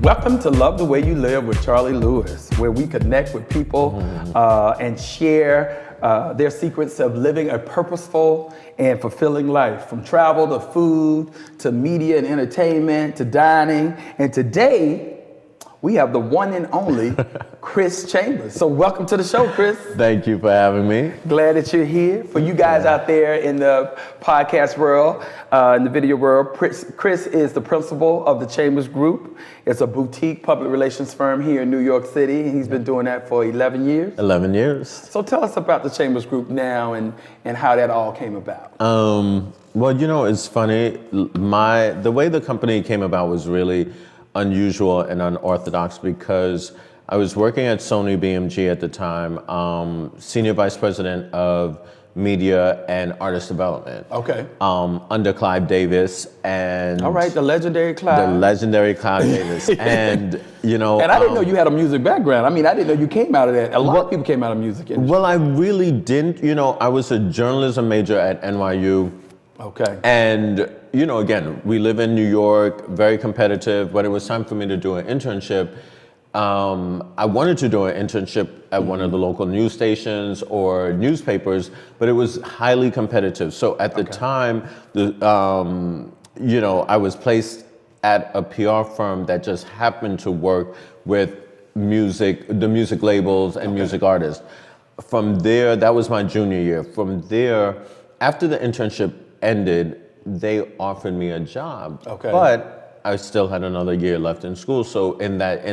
Welcome to Love the Way You Live with Charlie Lewis, where we connect with people and share their secrets of living a purposeful and fulfilling life, from travel to food to media and entertainment to dining. And today, we have the one and only Chris Chambers. So welcome to the show, Chris. Thank you for having me. Glad that you're here. For you guys out there in the podcast world, in the video world, Chris is the principal of the Chambers Group. It's a boutique public relations firm here in New York City. He's been doing that for 11 years. 11 years. So tell us about the Chambers Group now and how that all came about. Well, you know, it's funny. The way the company came about was really unusual and unorthodox because I was working at Sony BMG at the time, senior vice president of media and artist development. Okay. Under Clive Davis and all right, the legendary Clive. The legendary Clive Davis. And you know, and I didn't know you had a music background. I mean, I didn't know you came out of that. A lot of people came out of music industry. Well, I really didn't. You know, I was a journalism major at NYU. Okay. And, you know, again, we live in New York, very competitive. When it was time for me to do an internship, I wanted to do an internship at one of the local news stations or newspapers, but it was highly competitive. So at the time, you know, I was placed at a PR firm that just happened to work with the music labels and music artists. From there, that was my junior year. From there, after the internship ended, they offered me a job. Okay. But I still had another year left in school. So in that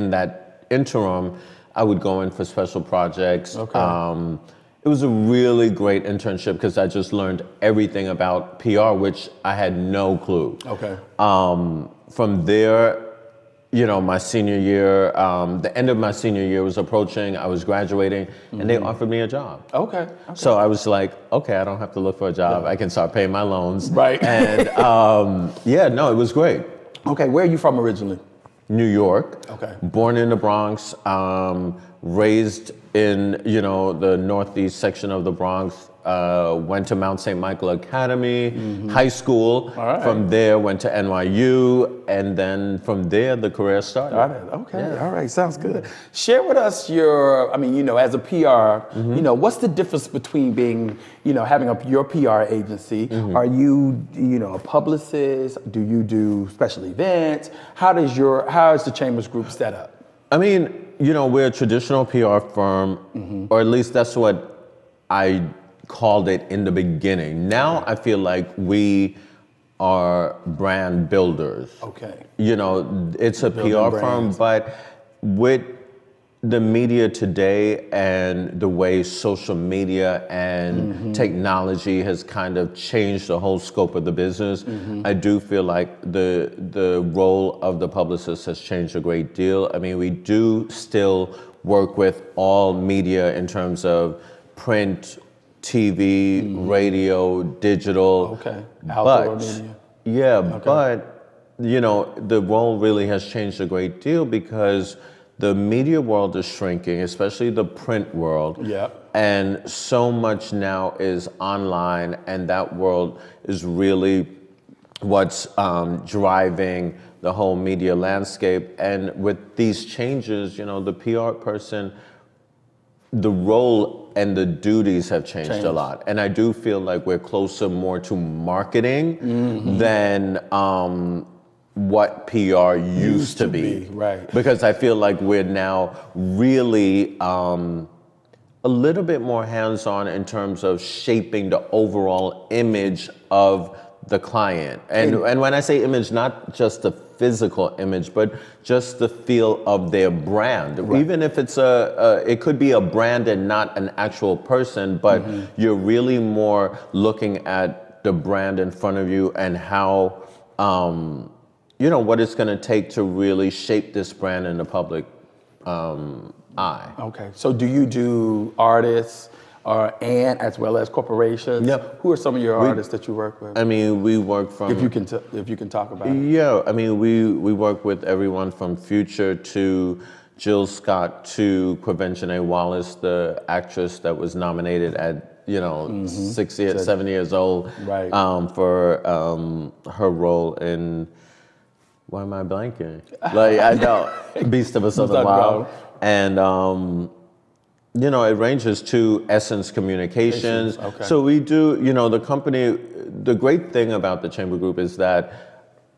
interim, I would go in for special projects. Okay. It was a really great internship because I just learned everything about PR, which I had no clue. Okay. From there, you know, my senior year, the end of my senior year was approaching. I was graduating, and they offered me a job. Okay. So I was like, okay, I don't have to look for a job. I can start paying my loans. Right. And yeah, no, it was great. Okay, where are you from originally? New York. Okay. Born in the Bronx, raised in, you know, the northeast section of the Bronx. Went to Mount St. Michael Academy, high school. All right. From there, went to NYU, and then from there, the career started. Okay, all right, sounds good. Share with us your, I mean, you know, as a PR, you know, what's the difference between being, you know, having your PR agency? Are you, you know, a publicist? Do you do special events? How is the Chambers Group set up? I mean, you know, we're a traditional PR firm, or at least that's what I called it in the beginning. Now I feel like we are brand builders. Okay. You know, it's a PR firm, but with the media today and the way social media and technology has kind of changed the whole scope of the business, I do feel like the role of the publicist has changed a great deal. I mean, we do still work with all media in terms of print, TV, radio, digital. Okay. Outdoor media. Yeah, but you know, the role really has changed a great deal because the media world is shrinking, especially the print world. Yeah. And so much now is online, and that world is really what's driving the whole media landscape. And with these changes, you know, the PR person, the role and the duties have changed a lot. And I do feel like we're closer more to marketing than what PR used to be. Right. Because I feel like we're now really a little bit more hands-on in terms of shaping the overall image of the client. And when I say image, not just the physical image, but just the feel of their brand. Right. Even if it's it could be a brand and not an actual person, but you're really more looking at the brand in front of you and how, you know, what it's gonna take to really shape this brand in the public eye. Okay, so do you do artists and as well as corporations? Yep. Who are some of your artists that you work with? I mean, we work from... If you can talk about it. Yeah, I mean, we work with everyone from Future to Jill Scott to Quvenzhané Wallis, the actress that was nominated at, you know, 7 years old, right. For her role in Why am I blanking? Like, I know, Beast of a Southern Wild. And, you know, it ranges to Essence Communications. Okay. So we do, you know, the company, the great thing about the Chamber Group is that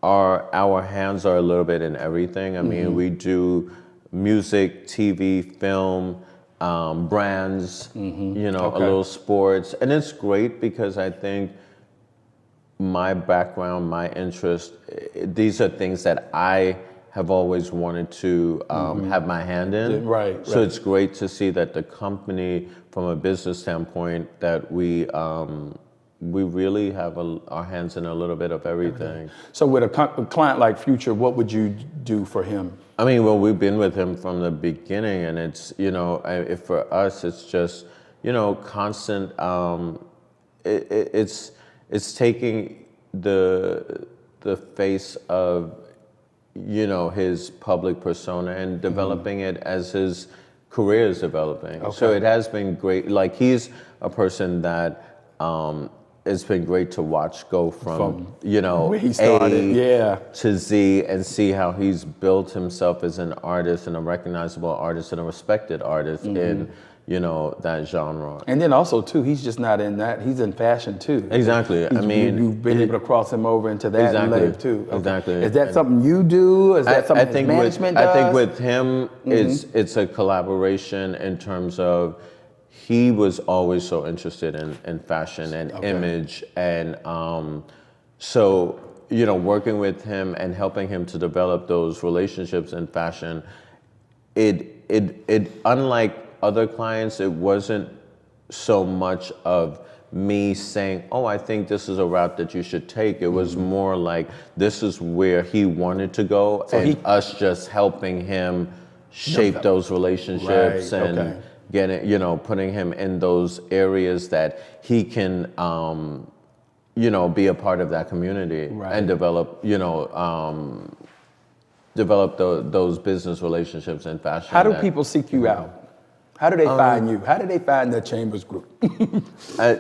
our hands are a little bit in everything. I mean, we do music, TV, film, brands, you know, a little sports. And it's great because I think my background, my interest, these are things that I have always wanted to have my hand in. Right. So it's great to see that the company, from a business standpoint, that we really have our hands in a little bit of everything. So with a client like Future, what would you do for him? I mean, well, we've been with him from the beginning, and it's, you know, if for us, it's just, you know, constant. It's taking the face of, you know, his public persona and developing it as his career is developing. So it has been great. Like, he's a person that it's been great to watch go from you know, where he started, to Z, and see how he's built himself as an artist, and a recognizable artist, and a respected artist in, you know, that genre. And then also too, he's just not in that. He's in fashion too. Exactly. I mean, you've been able to cross him over into that lane too. Exactly. Is that something you do? Is that something his management does? I think with him, it's a collaboration in terms of, he was always so interested in fashion and image, and so, you know, working with him and helping him to develop those relationships in fashion, it unlike other clients, it wasn't so much of me saying, oh, I think this is a route that you should take. It was more like, this is where he wanted to go, so and us just helping him shape those relationships and getting, you know, putting him in those areas that he can, you know, be a part of that community and develop, you know, develop those business relationships in fashion. How do people seek you out? How do they find you? How do they find the Chambers Group?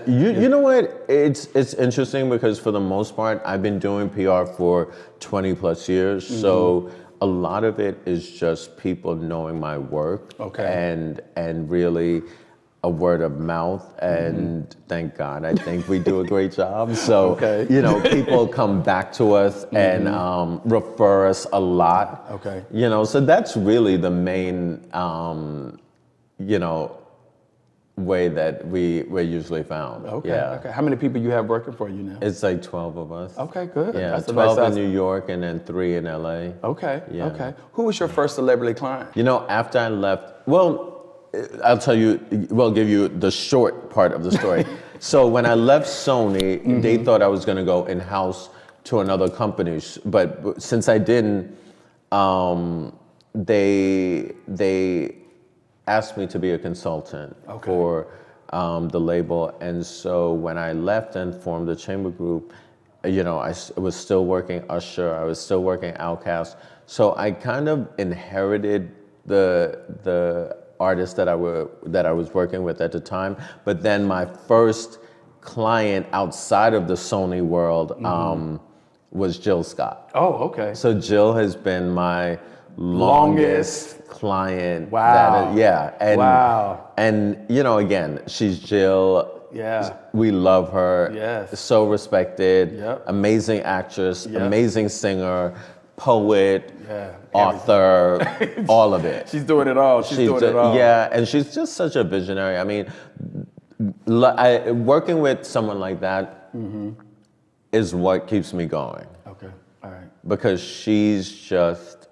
You know what? It's interesting because for the most part, I've been doing PR for 20 plus years. So a lot of it is just people knowing my work and really a word of mouth. And thank God, I think we do a great job. So, you know, people come back to us and refer us a lot. You know, so that's really the main, you know, way that we're usually found. How many people you have working for you now? It's like 12 of us. Okay, good. Yeah, that's 12 in New York and then 3 in LA. Who was your first celebrity client? You know, after I left, well, I'll tell you, well, give you the short part of the story. So when I left Sony, they thought I was going to go in-house to another company, but since I didn't, they asked me to be a consultant for the label. And so when I left and formed the Chamber Group, you know, I was still working Usher, I was still working Outkast. So I kind of inherited the artists that I was working with at the time. But then my first client outside of the Sony world was Jill Scott. Oh, okay. So Jill has been my longest client. Wow. And you know, again, she's Jill. We love her. So respected. Amazing actress. Amazing singer. Poet. Author. All of it. She's doing it all. She's doing it all. Yeah, and she's just such a visionary. I mean, working with someone like that is what keeps me going. Okay. All right. Because she's just,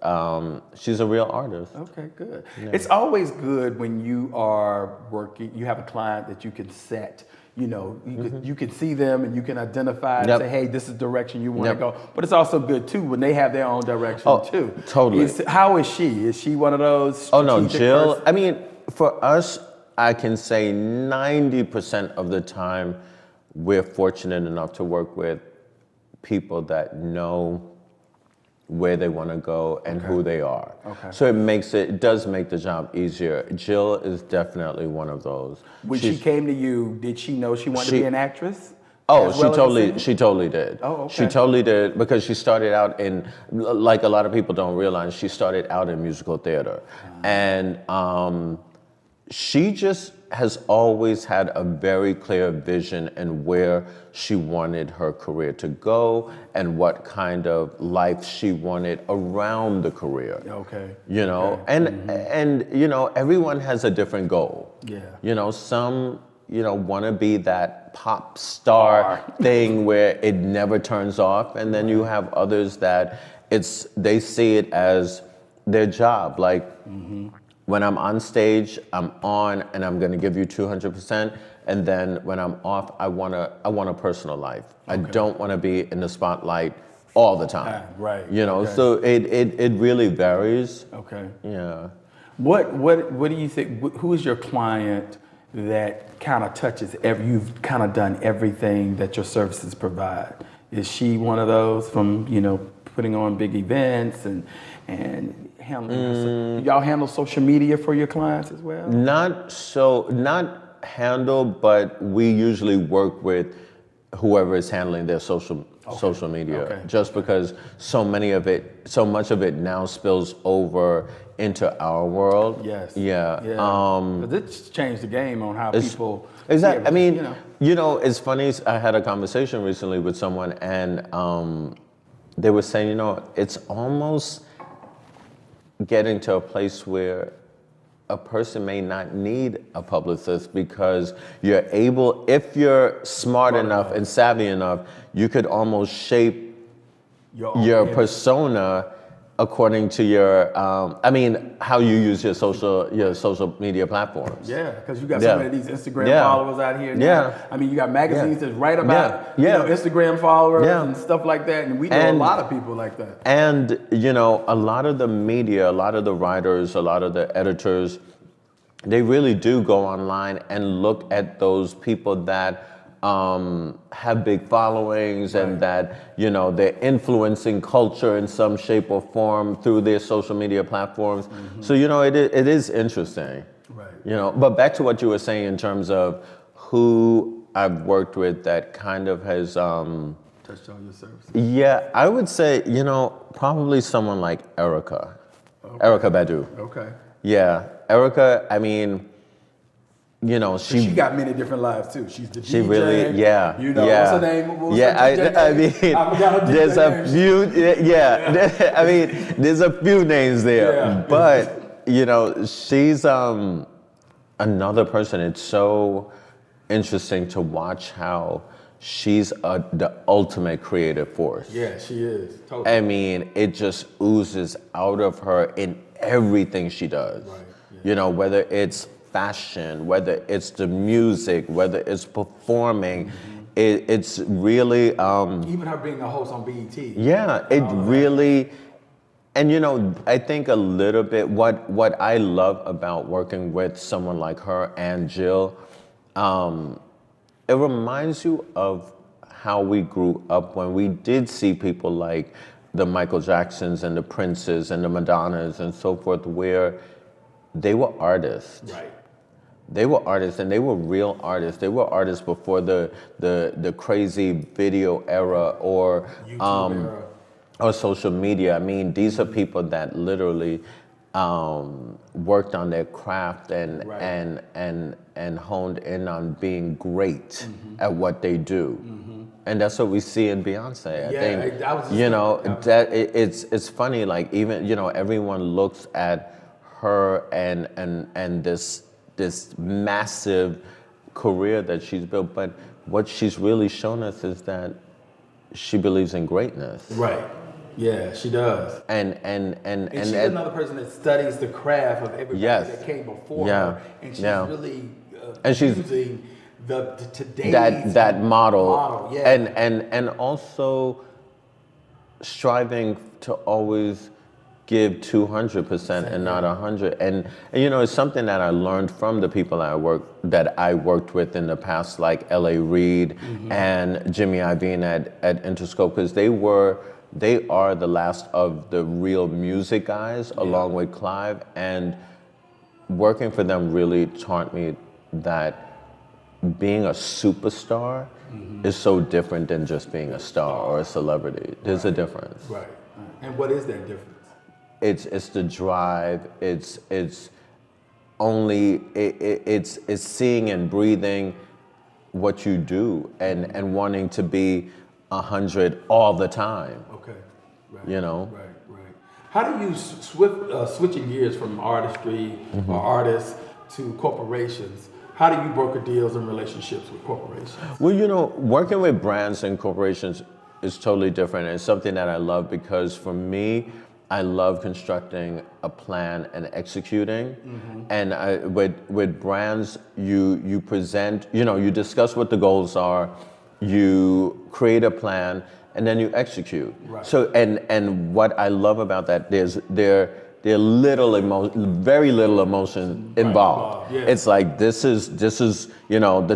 she's a real artist. Okay, good. Yeah. It's always good when you are working, you have a client that you can set, you know, you can see them and you can identify and say, hey, this is the direction you want to go. But it's also good too when they have their own direction too. Totally. How is she? Is she one of those? Oh no, Jill, I mean, for us, I can say 90% of the time, we're fortunate enough to work with people that know where they want to go and who they are. So it does make the job easier. Jill is definitely one of those. When she came to you, did she know she wanted to be an actress? Oh, as well as singing? she totally did. Oh, okay. She totally did because she started out in, like a lot of people don't realize, she started out in musical theater, and she just has always had a very clear vision and where she wanted her career to go and what kind of life she wanted around the career. Okay. You know, and you know, everyone has a different goal. Yeah. You know, some, you know, want to be that pop star thing where it never turns off, and then you have others that they see it as their job. Like when I'm on stage, I'm on and I'm going to give you 200%, and then when I'm off, I want a personal life. I don't want to be in the spotlight all the time. Right. You know, Okay. so it really varies. Okay. Yeah. What do you think? Who is your client that kind of touches you've kind of done everything that your services provide? Is she one of those from, you know, putting on big events and handling? Y'all handle social media for your clients as well? Not handle, but we usually work with whoever is handling their social media. Okay. Just because so much of it now spills over into our world. Yes. Yeah. 'Cause it's changed the game on how people. Exactly. Yeah, I mean, you know. it's funny. I had a conversation recently with someone, and they were saying, you know, it's almost getting to a place where a person may not need a publicist because you're able, if you're smart enough and savvy enough, you could almost shape your persona according to your, how you use your social media platforms. Yeah, because you got so many of these Instagram followers out here now. Yeah. I mean, you got magazines that write about Yeah. you know, Instagram followers Yeah. and stuff like that, and we know a lot of people like that. And, you know, a lot of the media, a lot of the writers, a lot of the editors, they really do go online and look at those people that have big followings and that, you know, they're influencing culture in some shape or form through their social media platforms. So, you know, it is interesting. Right. You know, but back to what you were saying in terms of who I've worked with that kind of has Touched on your services. yeah, I would say, you know, probably someone like Erica. Erica Badu. Okay. Yeah. Erica, I mean, you know, She got many different lives too. She's the DJ. She really, yeah. You know, yeah. what's her name? What was yeah, her DJ I name? mean, I forgot her there's DJ a name. few, yeah. I mean, there's a few names there. Yeah. But, you know, she's another person. It's so interesting to watch how she's the ultimate creative force. Yeah, she is. Totally. I mean, it just oozes out of her in everything she does. Right, yeah. You know, whether it's fashion, whether it's the music, whether it's performing, it's really Even her being a host on BET. yeah, it really, and you know, I think a little bit what I love about working with someone like her and Jill, it reminds you of how we grew up when we did see people like the Michael Jacksons and the Princes and the Madonnas and so forth, where they were artists. Right. They were artists, and they were real artists. They were artists before the crazy video era or YouTube era. or social media. I mean, these are people that literally worked on their craft and Right. and honed in on being great at what they do. And that's what we see in Beyonce. I Yeah, think I was just you know thinking that it's funny. Like even you know everyone looks at her and this massive career that she's built, but what she's really shown us is that she believes in greatness. Right. Yeah, she does. And And she's another person that studies the craft of everybody Yes. that came before Yeah. her, and she's Yeah. really And she's- using the today's that model, yeah. and also striving to always give 200% and not 100. And you know, it's something that I learned from the people that I worked with in the past, like L.A. Reid and Jimmy Iovine at Interscope, because they are the last of the real music guys, along with Clive, and working for them really taught me that being a superstar is so different than just being a star or a celebrity. There's a difference. Right. And what is that difference? It's the drive. It's only it's seeing and breathing what you do and wanting to be 100 all the time. Okay. Right. You know. Right. How do you switching gears from artistry or artists to corporations? How do you broker deals and relationships with corporations? Well, you know, working with brands and corporations is totally different. It's something that I love because for me, I love constructing a plan and executing. And with brands, you present, you discuss what the goals are, you create a plan, and then you execute. Right. So and what I love about that, there very little emotion involved. Yeah. It's like this is the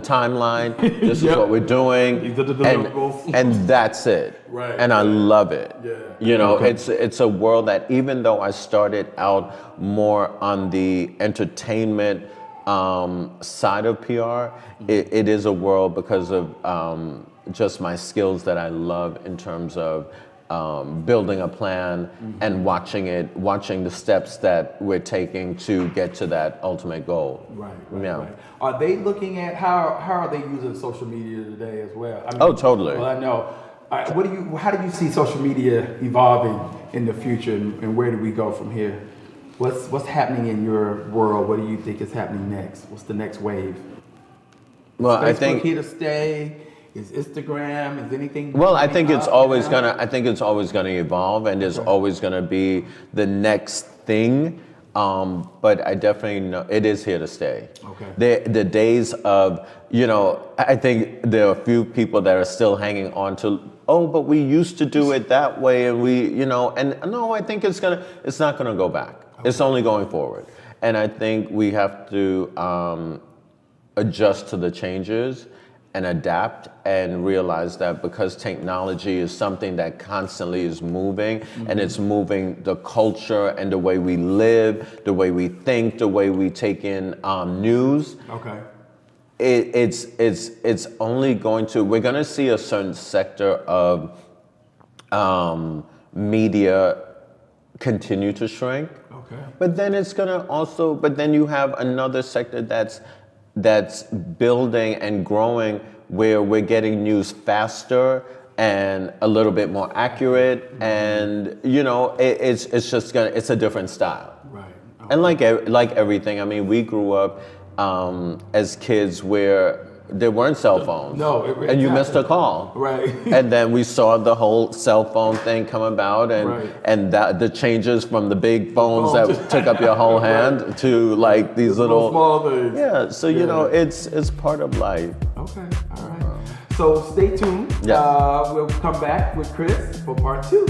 timeline. This is what we're doing, These are the deliverables. and that's it. Right. And I love it. Yeah. It's a world that even though I started out more on the entertainment side of PR, it is a world because of just my skills that I love in terms of building a plan and watching the steps that we're taking to get to that ultimate goal. Right. Yeah. Are they looking at how are they using social media today as well? I mean, Oh, totally. Well, I know. How do you see social media evolving in the future, and where do we go from here? What's happening in your world? What do you think is happening next? What's the next wave? Well, Facebook I think here to stay. Is Instagram? Is anything? Well, I think it's up always now? gonna evolve, and there's always gonna be the next thing. But I definitely know it is here to stay. Okay. The days of, I think there are a few people that are still hanging on to, but we used to do it that way, and and no, I think it's not gonna go back. Okay. It's only going forward, and I think we have to adjust to the changes and adapt and realize that because technology is something that constantly is moving and it's moving the culture and the way we live, the way we think, the way we take in news. Okay. It's only we're going to see a certain sector of media continue to shrink. Okay. But then you have another sector that's building and growing where we're getting news faster and a little bit more accurate, and it's a different style. Right. Okay. And like everything, I mean, we grew up as kids where there weren't cell phones. No, and you missed a call. Right. And then we saw the whole cell phone thing come about, Right. and the changes from the big phones that took up your whole hand to like these little small things. Yeah, so it's part of life. Okay. All right. So stay tuned. Yeah. We'll come back with Chris for part 2.